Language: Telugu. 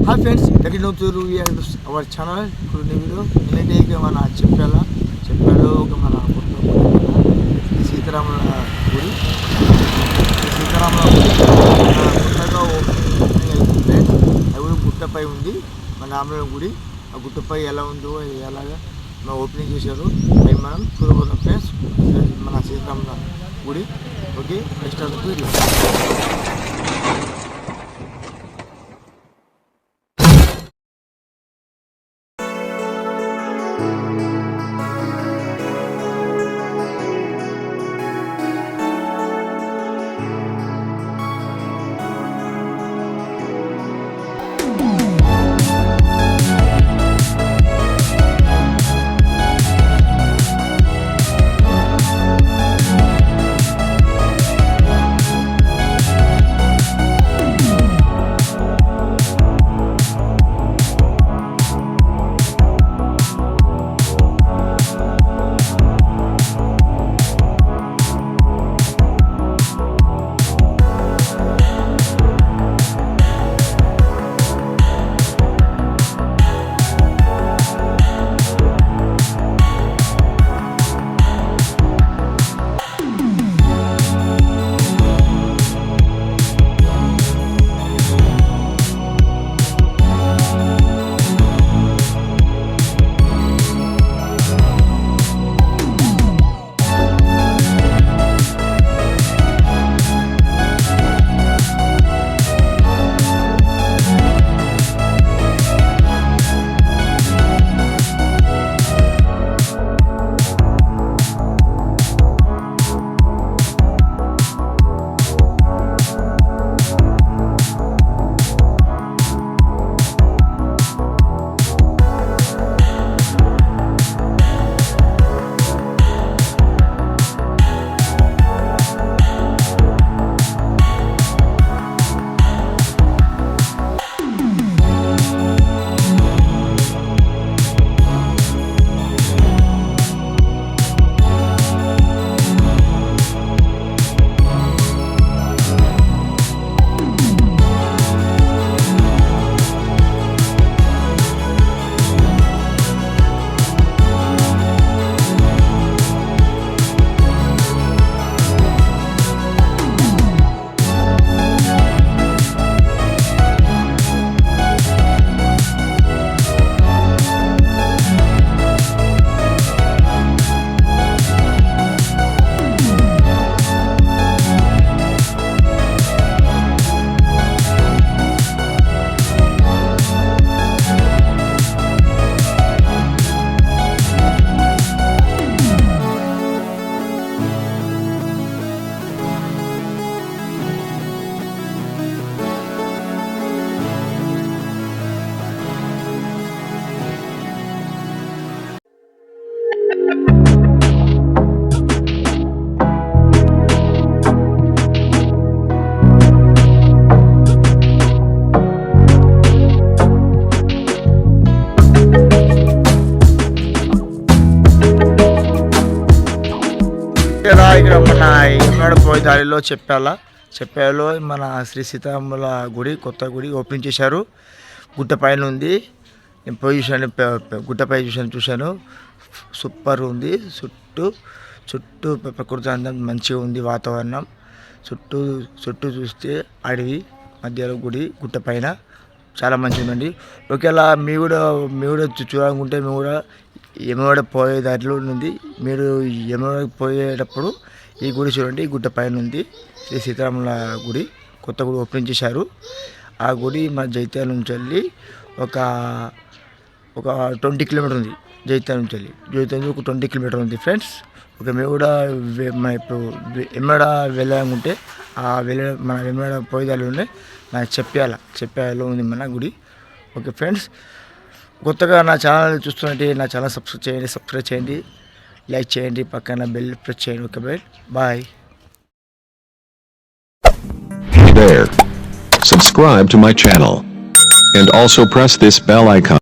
Hi friends, welcome to our channel. ఇప్పుడు నేను నిన్నటి మన చెప్పాలో ఒక మన సీతారాముల గుడి కొత్తగా ఓపెనింగ్ అవుతుంది. అది గుట్టపై ఉంది. మన రాముల గుడి ఆ గుట్టపై ఎలా ఉందో ఎలాగా మనం ఓపెనింగ్ చేశారు అవి మనం చూడబోతున్నాం ఫ్రెండ్స్. మన సీతారాముల గుడి. Okay, next video. ఇక్కడ మన ఎన్నడ పోయే దారిలో చెప్పాలో మన శ్రీ సీతారాముల గుడి కొత్త గుడి ఓపెన్ చేశారు. గుట్ట పైన ఉంది. నేను పోయి చూశాను, గుట్టపై చూశాను. సూపర్ ఉంది. చుట్టూ ప్రకృతి అందం మంచిగా ఉంది. వాతావరణం చుట్టూ చూస్తే అడవి మధ్యలో గుడి గుట్ట పైన చాలా మంచిగా ఉందండి. ఒకవేళ మీ కూడా చూడాలనుకుంటే మేము కూడా యమవాడ పోయే దారిలో ఉంది. మీరు యమవాడ పోయేటప్పుడు ఈ గుడి చూడండి. ఈ గుట్ట పైన ఉంది. శ్రీ సీతారాముల గుడి కొత్త గుడి ఓపెన్ చేశారు. ఆ గుడి మన జైత్యాల నుంచి వెళ్ళి ఒక 20 కిలోమీటర్ ఉంది. జైత్యాల నుంచి ఒక 20 కిలోమీటర్ ఉంది ఫ్రెండ్స్. ఓకే, మేము కూడా ఇప్పుడు ఎమ్మడ వెళ్ళాలనుకుంటే మన ఎమ్మడ పోయే దారిలోనే మన చెప్పాలో ఉంది మన గుడి. ఓకే ఫ్రెండ్స్, కొత్తగా నా ఛానల్ చూస్తున్నట్టు నా ఛానల్ సబ్స్క్రైబ్ చేయండి, లైక్ చేయండి, పక్కన బెల్ ప్రెస్ చేయండి. Okay bye. There. Subscribe to my channel. And also press this bell icon.